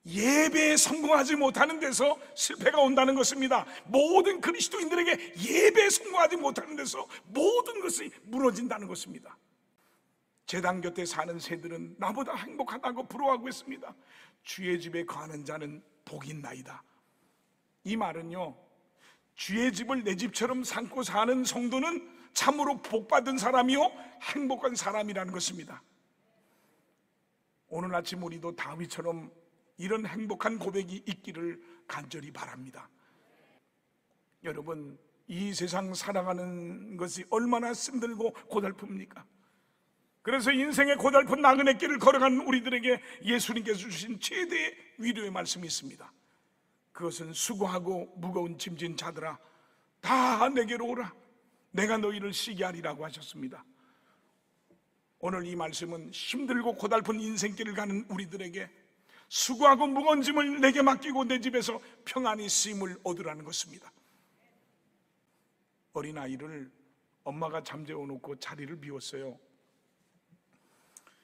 예배에 성공하지 못하는 데서 실패가 온다는 것입니다. 모든 그리스도인들에게 예배에 성공하지 못하는 데서 모든 것이 무너진다는 것입니다. 제단 곁에 사는 새들은 나보다 행복하다고 부러워하고 있습니다. 주의 집에 거하는 자는 복이 있나이다. 이 말은요, 주의 집을 내 집처럼 삼고 사는 성도는 참으로 복받은 사람이요 행복한 사람이라는 것입니다. 오늘 아침 우리도 다윗처럼 이런 행복한 고백이 있기를 간절히 바랍니다. 여러분, 이 세상 살아가는 것이 얼마나 힘들고 고달픕니까? 그래서 인생의 고달픈 나그네 길을 걸어가는 우리들에게 예수님께서 주신 최대의 위로의 말씀이 있습니다. 그것은 수고하고 무거운 짐진 자들아 다 내게로 오라, 내가 너희를 쉬게 하리라고 하셨습니다. 오늘 이 말씀은 힘들고 고달픈 인생길을 가는 우리들에게 수고하고 무거운 짐을 내게 맡기고 내 집에서 평안히 쉼을 얻으라는 것입니다. 어린아이를 엄마가 잠재워 놓고 자리를 비웠어요.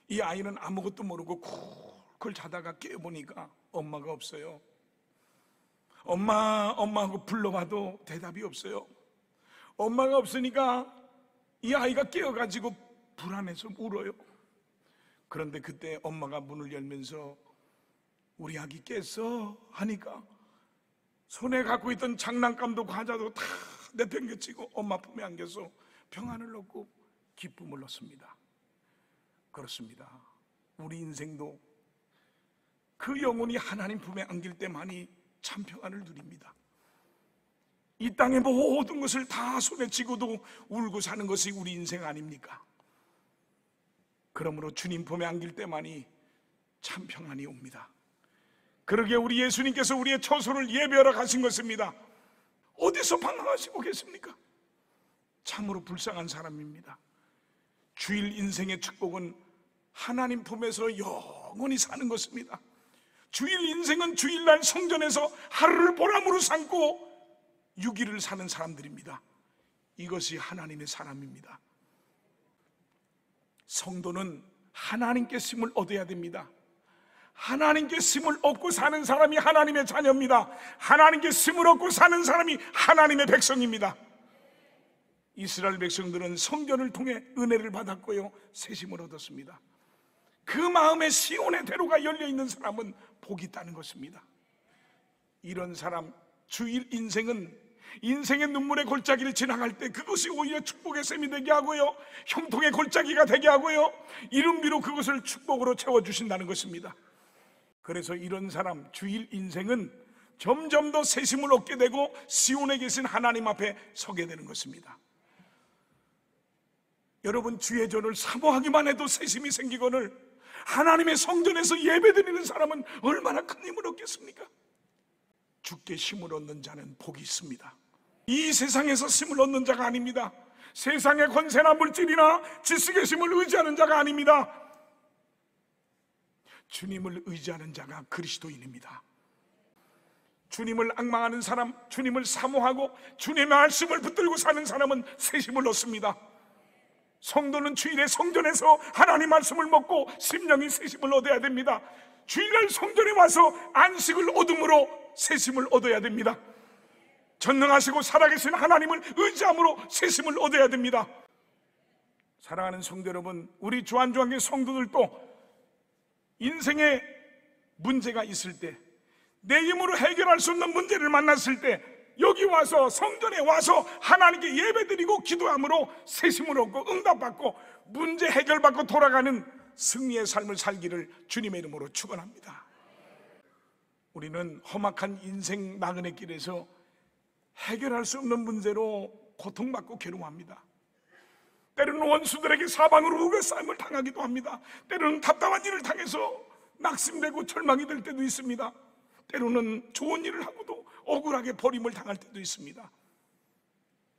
이 아이는 아무것도 모르고 쿨쿨 자다가 깨어보니까 엄마가 없어요. 엄마 하고 불러봐도 대답이 없어요. 엄마가 없으니까 이 아이가 깨어가지고 불안해서 울어요. 그런데 그때 엄마가 문을 열면서 우리 아기 깼어? 하니까 손에 갖고 있던 장난감도 과자도 다 내팽개치고 엄마 품에 안겨서 평안을 얻고 기쁨을 얻습니다. 그렇습니다. 우리 인생도 그 영혼이 하나님 품에 안길 때만이 참 평안을 누립니다. 이 땅의 모든 것을 다 손에 쥐고도 울고 사는 것이 우리 인생 아닙니까? 그러므로 주님 품에 안길 때만이 참 평안이 옵니다. 그러게 우리 예수님께서 우리의 처소를 예배하러 가신 것입니다. 어디서 방황하시고 계십니까? 참으로 불쌍한 사람입니다. 주일 인생의 축복은 하나님 품에서 영원히 사는 것입니다. 주일 인생은 주일날 성전에서 하루를 보람으로 삼고 6일을 사는 사람들입니다. 이것이 하나님의 사람입니다. 성도는 하나님께 쉼을 얻어야 됩니다. 하나님께 쉼을 얻고 사는 사람이 하나님의 자녀입니다. 하나님께 쉼을 얻고 사는 사람이 하나님의 백성입니다. 이스라엘 백성들은 성전을 통해 은혜를 받았고요, 새 힘을 얻었습니다. 그 마음에 시온의 대로가 열려있는 사람은 복이 있다는 것입니다. 이런 사람, 주일 인생은 인생의 눈물의 골짜기를 지나갈 때 그것이 오히려 축복의 샘이 되게 하고요, 형통의 골짜기가 되게 하고요, 이른비로 그것을 축복으로 채워주신다는 것입니다. 그래서 이런 사람, 주일 인생은 점점 더 새 힘을 얻게 되고 시온에 계신 하나님 앞에 서게 되는 것입니다. 여러분, 주의 전을 사모하기만 해도 새 힘이 생기거늘 하나님의 성전에서 예배드리는 사람은 얼마나 큰 힘을 얻겠습니까? 주께 힘을 얻는 자는 복이 있습니다. 이 세상에서 힘을 얻는 자가 아닙니다. 세상의 권세나 물질이나 지식의 힘을 의지하는 자가 아닙니다. 주님을 의지하는 자가 그리스도인입니다. 주님을 앙망하는 사람, 주님을 사모하고 주님의 말씀을 붙들고 사는 사람은 새 힘을 얻습니다. 성도는 주일에 성전에서 하나님 말씀을 먹고 심령이 새 힘을 얻어야 됩니다. 주일날 성전에 와서 안식을 얻음으로 새 힘을 얻어야 됩니다. 전능하시고 살아계신 하나님을 의지함으로 새 힘을 얻어야 됩니다. 사랑하는 성도 여러분, 우리 주안주안계 성도들도 인생에 문제가 있을 때, 내 힘으로 해결할 수 없는 문제를 만났을 때 여기 와서, 성전에 와서 하나님께 예배드리고 기도함으로 새 힘을 얻고 응답받고 문제 해결받고 돌아가는 승리의 삶을 살기를 주님의 이름으로 축원합니다. 우리는 험악한 인생 나그네 길에서 해결할 수 없는 문제로 고통받고 괴로워합니다. 때로는 원수들에게 사방으로 우겨싸임을 당하기도 합니다. 때로는 답답한 일을 당해서 낙심되고 절망이 될 때도 있습니다. 때로는 좋은 일을 하고도 억울하게 버림을 당할 때도 있습니다.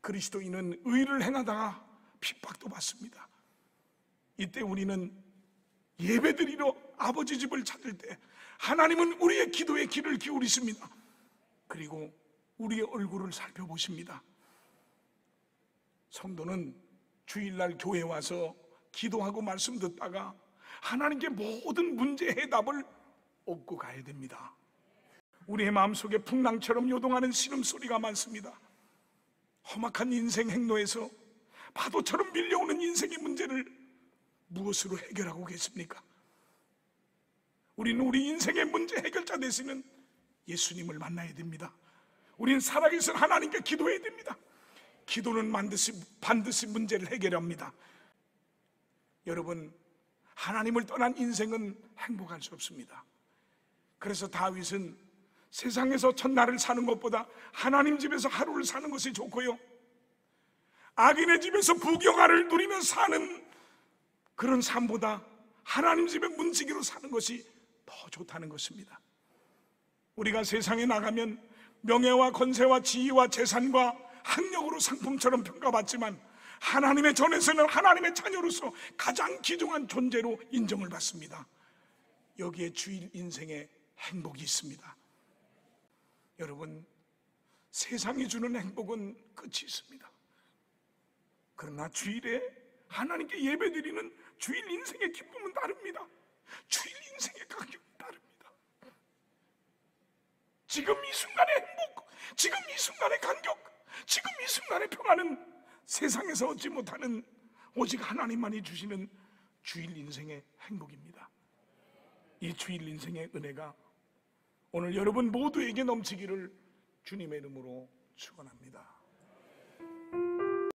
그리스도인은 의를 행하다가 핍박도 받습니다. 이때 우리는 예배드리러 아버지 집을 찾을 때 하나님은 우리의 기도에 귀를 기울이십니다. 그리고 우리의 얼굴을 살펴보십니다. 성도는 주일날 교회에 와서 기도하고 말씀 듣다가 하나님께 모든 문제 해답을 얻고 가야 됩니다. 우리의 마음속에 풍랑처럼 요동하는 신음소리가 많습니다. 험악한 인생 행로에서 파도처럼 밀려오는 인생의 문제를 무엇으로 해결하고 계십니까? 우리는 우리 인생의 문제 해결자 되시는 예수님을 만나야 됩니다. 우리는 살아계신 하나님께 기도해야 됩니다. 기도는 반드시 문제를 해결합니다. 여러분, 하나님을 떠난 인생은 행복할 수 없습니다. 그래서 다윗은 세상에서 첫날을 사는 것보다 하나님 집에서 하루를 사는 것이 좋고요, 악인의 집에서 부경화를 누리며 사는 그런 삶보다 하나님 집의 문지기로 사는 것이 더 좋다는 것입니다. 우리가 세상에 나가면 명예와 권세와 지위와 재산과 학력으로 상품처럼 평가받지만 하나님의 전에서는 하나님의 자녀로서 가장 귀중한 존재로 인정을 받습니다. 여기에 주일 인생의 행복이 있습니다. 여러분, 세상이 주는 행복은 끝이 있습니다. 그러나 주일에 하나님께 예배드리는 주일 인생의 기쁨은 다릅니다. 주일 인생의 가격은 다릅니다. 지금 이 순간의 행복, 지금 이 순간의 간격, 지금 이 순간의 평안은 세상에서 얻지 못하는 오직 하나님만이 주시는 주일 인생의 행복입니다. 이 주일 인생의 은혜가 오늘 여러분 모두에게 넘치기를 주님의 이름으로 축원합니다.